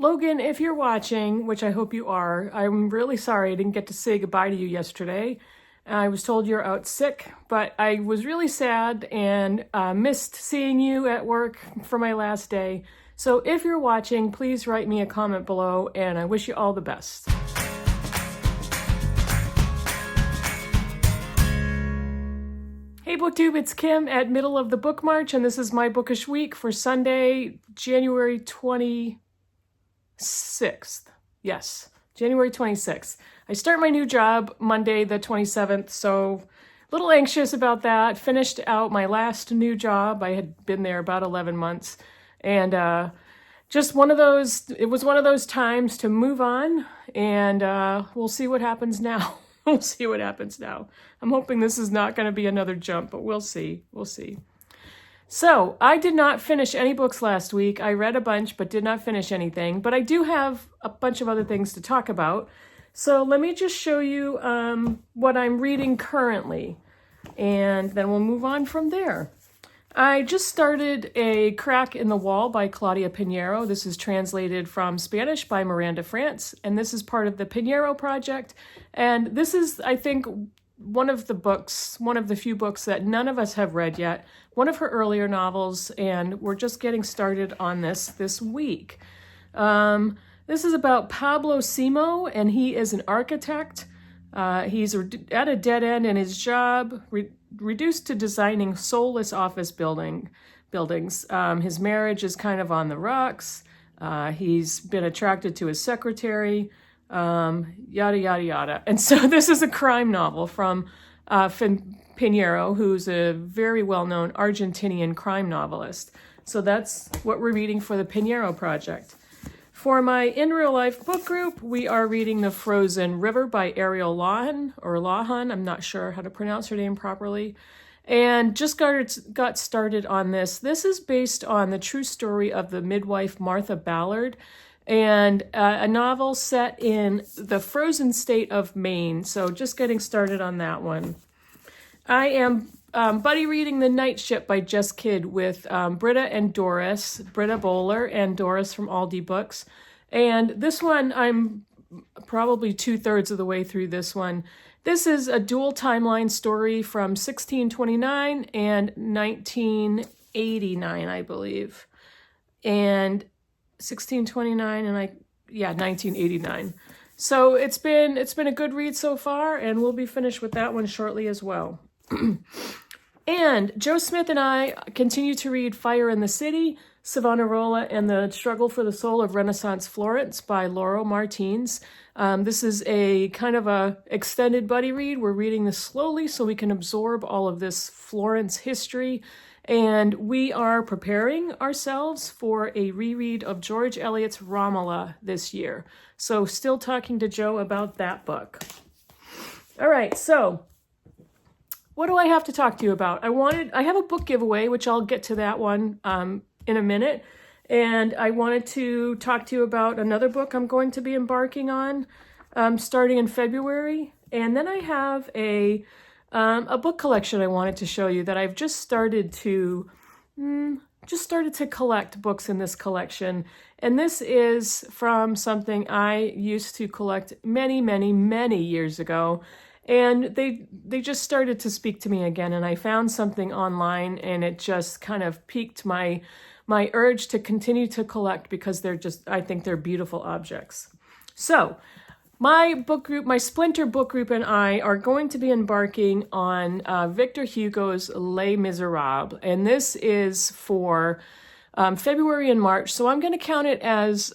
Logan, if you're watching, which I hope you are, I'm really sorry I didn't get to say goodbye to you yesterday. I was told you're out sick, but I was really sad and missed seeing you at work for my last day. So if you're watching, please write me a comment below, and I wish you all the best. Hey Booktube, it's Kim at Middle of the Bookmarch, and this is my Bookish week for Sunday, January 26th. Yes, January 26th. I start my new job Monday the 27th, so a little anxious about that. Finished out my last new job. I had been there about 11 months, and just it was one of those times to move on, and we'll see what happens now. We'll see what happens now. I'm hoping this is not going to be another jump, but we'll see. We'll see. So, I did not finish any books last week. I read a bunch, but did not finish anything. But I do have a bunch of other things to talk about. So, let me just show you what I'm reading currently, and then we'll move on from there. I just started A Crack in the Wall by Claudia Pineiro. This is translated from Spanish by Mariandrea, France, and this is part of the Pineiro Project. And this is, I think, one of the few books that none of us have read yet, one of her earlier novels, and we're just getting started on this week. This is about Pablo Simo, and he is an architect. He's at a dead end in his job, reduced to designing soulless office buildings. His marriage is kind of on the rocks. He's been attracted to his secretary, yada, yada, yada. And so this is a crime novel from Pineiro, who's a very well-known Argentinian crime novelist. So that's what we're reading for the Pineiro Project. For my In Real Life book group, we are reading The Frozen River by Ariel Lahan. I'm not sure how to pronounce her name properly. And just got started on this. This is based on the true story of the midwife Martha Ballard, and a novel set in the frozen state of Maine. So just getting started on that one. I am buddy reading The Night Ship by Jess Kidd with Britta and Doris, Britta Bowler and Doris from Aldi Books. And this one, I'm probably 2/3 of the way through this one. This is a dual timeline story from 1629 and 1989, I believe. And 1629 and 1989. So it's been a good read so far, and we'll be finished with that one shortly as well. And Joe Smith and I continue to read Fire in the City, Savonarola, and the Struggle for the Soul of Renaissance Florence by Laurel Martins. This is a kind of a extended buddy read. We're reading this slowly so we can absorb all of this Florence history. And we are preparing ourselves for a reread of George Eliot's Romola this year. So still talking to Joe about that book. All right, so what do I have to talk to you about? I have a book giveaway, which I'll get to that one in a minute. And I wanted to talk to you about another book I'm going to be embarking on starting in February. And then I have a book collection I wanted to show you that I've just started to collect books in this collection. And this is from something I used to collect many, many, many years ago. And they just started to speak to me again, and I found something online, and it just kind of piqued my urge to continue to collect because I think they're beautiful objects. So my book group, my Splinter book group, and I are going to be embarking on Victor Hugo's Les Miserables, and this is for February and March. So I'm going to count it as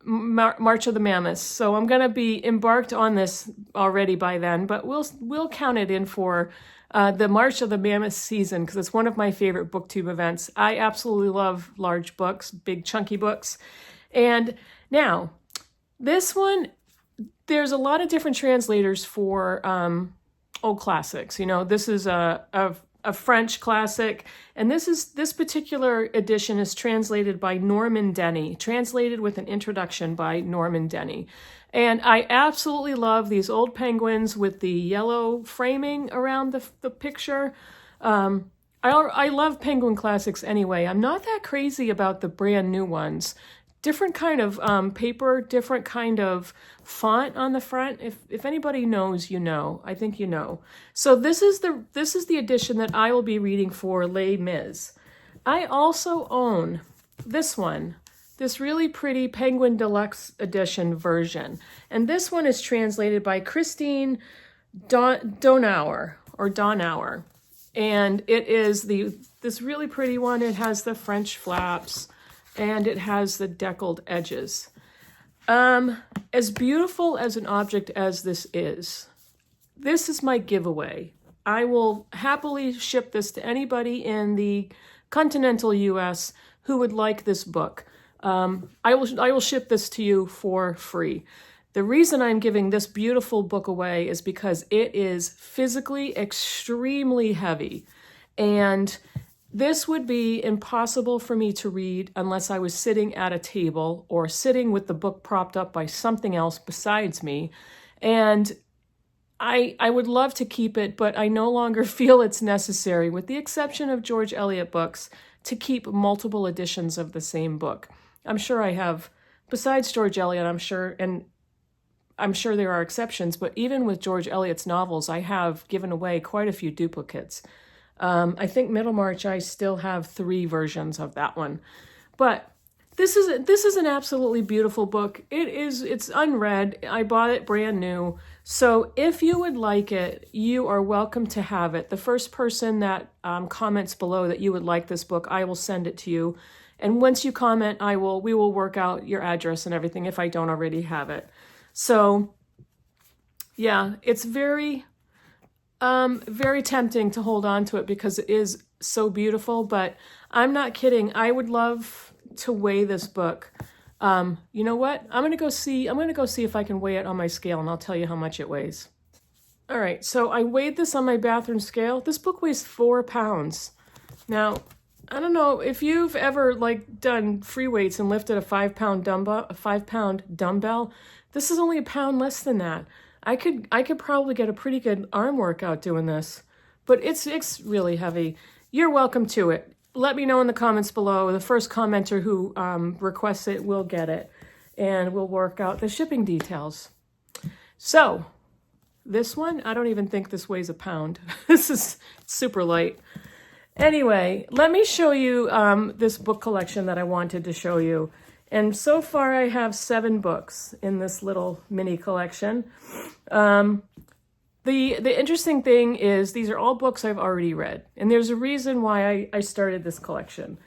March of the Mammoths. So I'm going to be embarked on this already by then, but we'll count it in for the March of the Mammoth season because it's one of my favorite Booktube events. I absolutely love large books, big chunky books. And now, this one, there's a lot of different translators for old classics. You know, this is a French classic, and this particular edition is translated by Norman Denny, translated with an introduction by Norman Denny. And I absolutely love these old penguins with the yellow framing around the picture. I love penguin classics anyway. I'm not that crazy about the brand new ones. different kind of paper, different kind of font on the front. If anybody knows, you know. I think you know. So this is the edition that I will be reading for Les Mis. I also own this one, this really pretty Penguin Deluxe Edition version. And this one is translated by Christine Donauer. And it is this really pretty one. It has the French flaps and it has the deckled edges. As beautiful as an object as this is my giveaway. I will happily ship this to anybody in the continental US who would like this book. I will ship this to you for free. The reason I'm giving this beautiful book away is because it is physically extremely heavy. And this would be impossible for me to read unless I was sitting at a table or sitting with the book propped up by something else besides me. And I would love to keep it, but I no longer feel it's necessary, with the exception of George Eliot books, to keep multiple editions of the same book. I'm sure I have, besides George Eliot, I'm sure there are exceptions, but even with George Eliot's novels, I have given away quite a few duplicates. I think Middlemarch, I still have 3 versions of that one. But this is an absolutely beautiful book. It's unread. I bought it brand new. So if you would like it, you are welcome to have it. The first person that comments below that you would like this book, I will send it to you. And once you comment, we will work out your address and everything if I don't already have it. So yeah, it's very tempting to hold on to it because it is so beautiful, but I'm not kidding. I would love to weigh this book. You know what? I'm going to go see if I can weigh it on my scale, and I'll tell you how much it weighs. All right. So I weighed this on my bathroom scale. This book weighs 4 pounds. Now, I don't know if you've ever done free weights and lifted a 5-pound dumbbell. This is only a pound less than that. I could probably get a pretty good arm workout doing this, but it's really heavy. You're welcome to it. Let me know in the comments below. The first commenter who requests it will get it, and we'll work out the shipping details. So this one, I don't even think this weighs a pound. This is super light. Anyway, let me show you this book collection that I wanted to show you. And so far I have 7 books in this little mini collection. The interesting thing is these are all books I've already read. And there's a reason why I started this collection.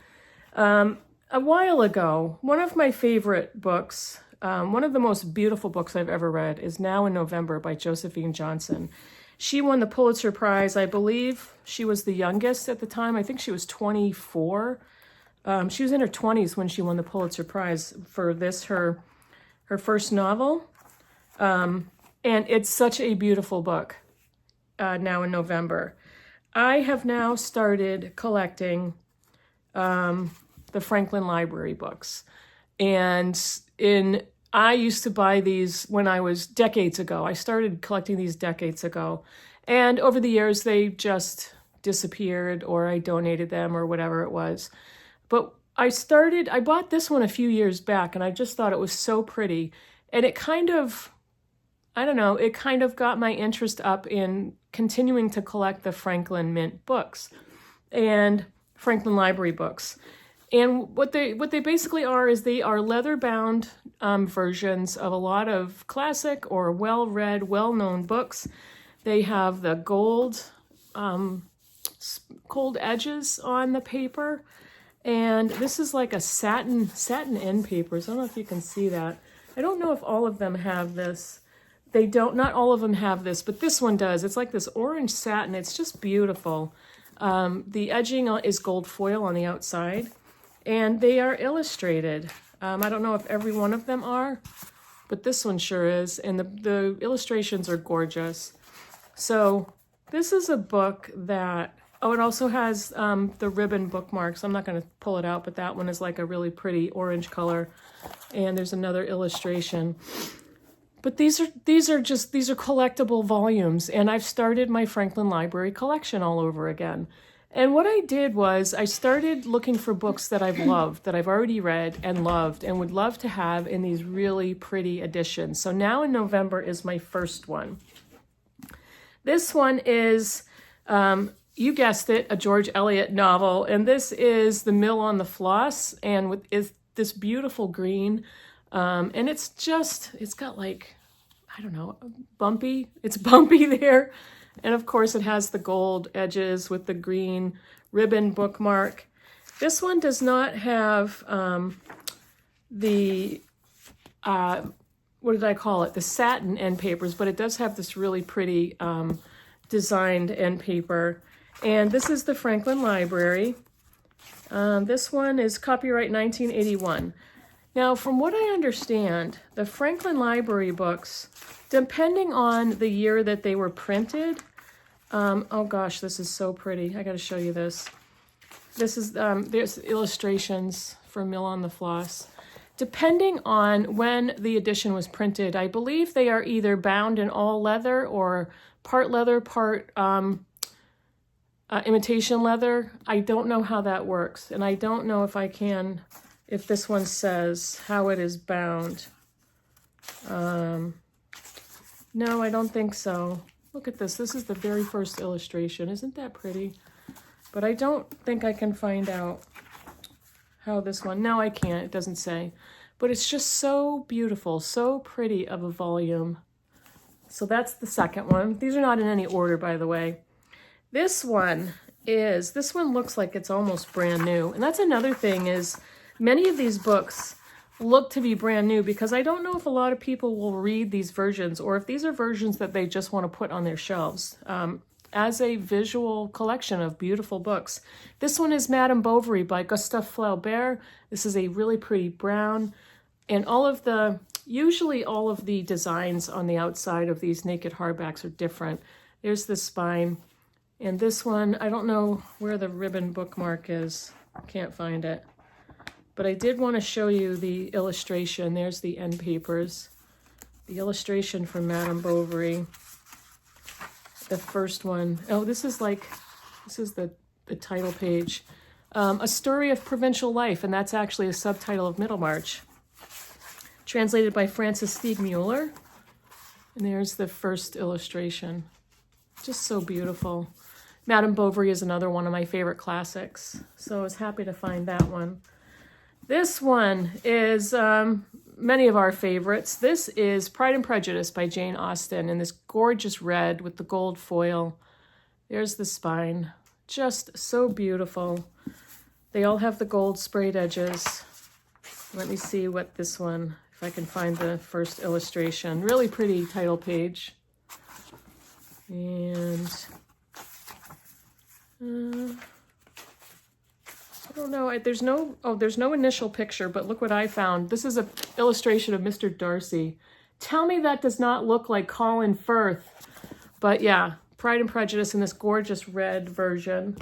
A while ago, one of my favorite books, one of the most beautiful books I've ever read, is Now in November by Josephine Johnson. She won the Pulitzer Prize. I believe she was the youngest at the time. I think she was 24. She was in her 20s when she won the Pulitzer Prize for this, her first novel. And it's such a beautiful book, Now in November. I have now started collecting the Franklin Library books. And I used to buy these when I was decades ago. I started collecting these decades ago. And over the years, they just disappeared, or I donated them, or whatever it was. But I bought this one a few years back, and I just thought it was so pretty. And it kind of, I don't know, it kind of got my interest up in continuing to collect the Franklin Mint books and Franklin Library books. And what they basically are is they are leather-bound versions of a lot of classic or well-read, well-known books. They have the gold edges on the paper. And this is like a satin end papers. I don't know if you can see that. I don't know if all of them have this. Not all of them have this, but this one does. It's like this orange satin. It's just beautiful. The edging is gold foil on the outside, and they are illustrated. I don't know if every one of them are, but this one sure is. And the illustrations are gorgeous. So this is a book that, it also has the ribbon bookmarks. I'm not going to pull it out, but that one is like a really pretty orange color. And there's another illustration. But these are collectible volumes, and I've started my Franklin Library collection all over again. And what I did was I started looking for books that I've loved, that I've already read and loved and would love to have in these really pretty editions. So now in November is my first one. This one is, you guessed it, a George Eliot novel. And this is The Mill on the Floss, and is this beautiful green. And it's got like, I don't know, bumpy. It's bumpy there. And of course it has the gold edges with the green ribbon bookmark. This one does not have the, what did I call it? The satin end papers, but it does have this really pretty designed end paper. And this is the Franklin Library. This one is copyright 1981. Now, from what I understand, the Franklin Library books, depending on the year that they were printed, oh gosh, this is so pretty. I got to show you this. This is, there's illustrations for Mill on the Floss. Depending on when the edition was printed, I believe they are either bound in all leather or part leather, part imitation leather. I don't know how that works, and I don't know if this one says how it is bound. No, I don't think so. Look at this. This is the very first illustration. Isn't that pretty? But I don't think I can find out how this one... No, I can't. It doesn't say. But it's just so beautiful, so pretty of a volume. So that's the second one. These are not in any order, by the way. This one looks like it's almost brand new. And that's another thing is... Many of these books look to be brand new because I don't know if a lot of people will read these versions or if these are versions that they just want to put on their shelves as a visual collection of beautiful books. This one is Madame Bovary by Gustave Flaubert. This is a really pretty brown, and usually all of the designs on the outside of these naked hardbacks are different. There's the spine, and this one, I don't know where the ribbon bookmark is. Can't find it. But I did want to show you the illustration. There's the end papers. The illustration from Madame Bovary. The first one. Oh, this is the title page. A Story of Provincial Life, and that's actually a subtitle of Middlemarch. Translated by Francis Stiegmuller. And there's the first illustration. Just so beautiful. Madame Bovary is another one of my favorite classics. So I was happy to find that one. This one is many of our favorites. This is Pride and Prejudice by Jane Austen in this gorgeous red with the gold foil. There's the spine. Just so beautiful. They all have the gold sprayed edges. Let me see what this one, if I can find the first illustration. Really pretty title page. And... I don't know. There's no initial picture, but look what I found. This is an illustration of Mr. Darcy. Tell me that does not look like Colin Firth. But yeah, Pride and Prejudice in this gorgeous red version.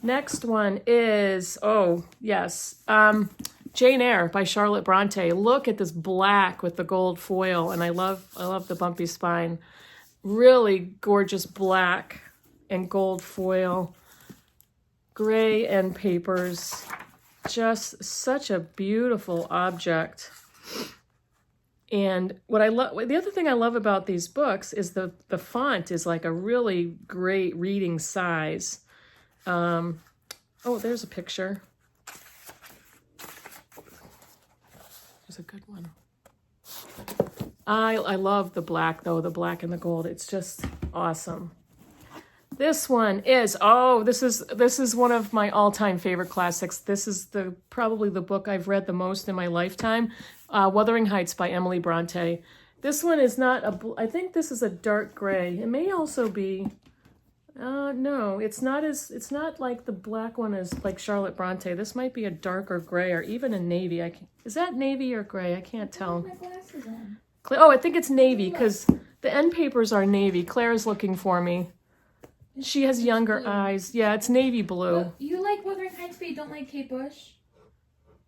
Next one is, oh, yes, Jane Eyre by Charlotte Bronte. Look at this black with the gold foil, and I love the bumpy spine. Really gorgeous black and gold foil. Gray end papers, just such a beautiful object. And what I love, the other thing I love about these books is the font is like a really great reading size. Oh, there's a picture. There's a good one. I love the black though, the black and the gold. It's just awesome. This one is, this is one of my all-time favorite classics. This is probably the book I've read the most in my lifetime. Wuthering Heights by Emily Bronte. This one is not I think this is a dark gray. It may also be, no, it's not like the black one is like Charlotte Bronte. This might be a darker gray or even a navy. Is that navy or gray? I can't tell. My glasses on. Oh, I think it's navy because the end papers are navy. Claire's looking for me. She has younger eyes. Yeah, it's navy blue. Well, you like Wuthering Heights, but you don't like Kate Bush?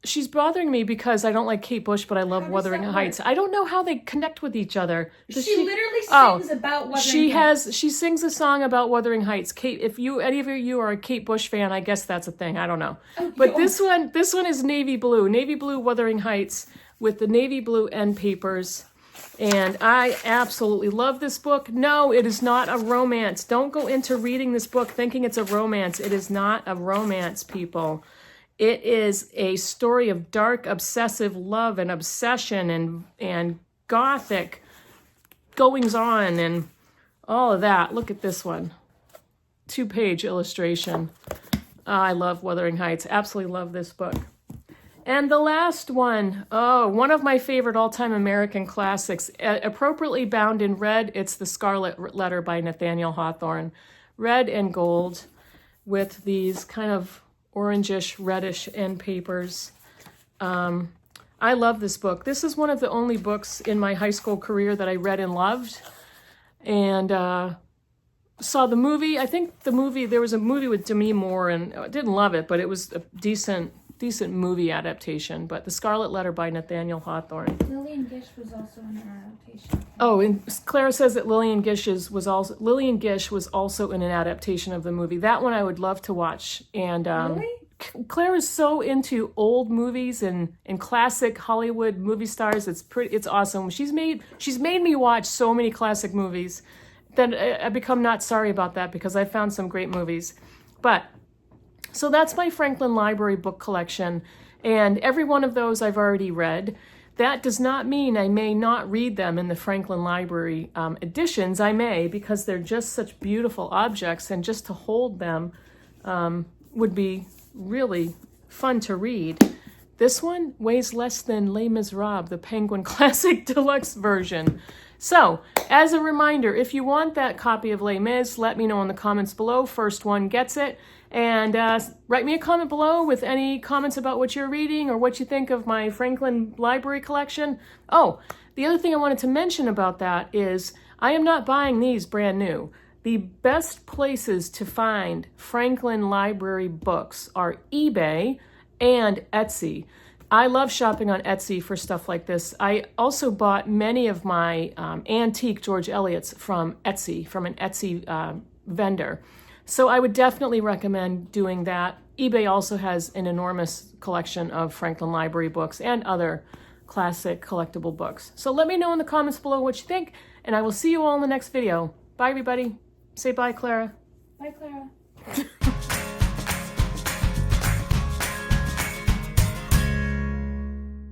she's bothering me because I don't like Kate Bush, but I love Wuthering Heights. I don't know how they connect with each other. She literally sings about Wuthering Heights. She sings a song about Wuthering Heights. Kate, if any of you are a Kate Bush fan, I guess that's a thing. I don't know. But this one is navy blue Wuthering Heights with the navy blue end papers. And I absolutely love this book. No, it is not a romance. Don't go into reading this book thinking it's a romance. It is not a romance, people. It is a story of dark, obsessive love and obsession and gothic goings-on and all of that. Look at this one. 2-page illustration. I love Wuthering Heights. Absolutely love this book. And the last one, one of my favorite all-time American classics, appropriately bound in red. It's The Scarlet Letter by Nathaniel Hawthorne. Red and gold with these kind of orangish, reddish end papers. I love this book. This is one of the only books in my high school career that I read and loved. And saw the movie. I think there was a movie with Demi Moore, and I didn't love it, but it was a decent movie adaptation. But The Scarlet Letter by Nathaniel Hawthorne. Lillian Gish was also in an adaptation. Oh, and Clara says that Lillian Gish was also in an adaptation of the movie. That one I would love to watch. And Really? Claire is so into old movies and classic Hollywood movie stars. It's awesome. She's made me watch so many classic movies that I become not sorry about that because I found some great movies. But so that's my Franklin Library book collection, and every one of those I've already read. That does not mean I may not read them in the Franklin Library editions. I may, because they're just such beautiful objects, and just to hold them would be really fun to read. This one weighs less than Les Miserables, the Penguin Classic Deluxe version. So, as a reminder, if you want that copy of Les Mis, let me know in the comments below. First one gets it. And write me a comment below with any comments about what you're reading or what you think of my Franklin Library collection. Oh, the other thing I wanted to mention about that is I am not buying these brand new. The best places to find Franklin Library books are eBay and Etsy. I love shopping on Etsy for stuff like this. I also bought many of my antique George Eliots from Etsy, from an Etsy vendor. So I would definitely recommend doing that. eBay also has an enormous collection of Franklin Library books and other classic collectible books. So let me know in the comments below what you think, and I will see you all in the next video. Bye, everybody. Say bye, Clara. Bye, Clara.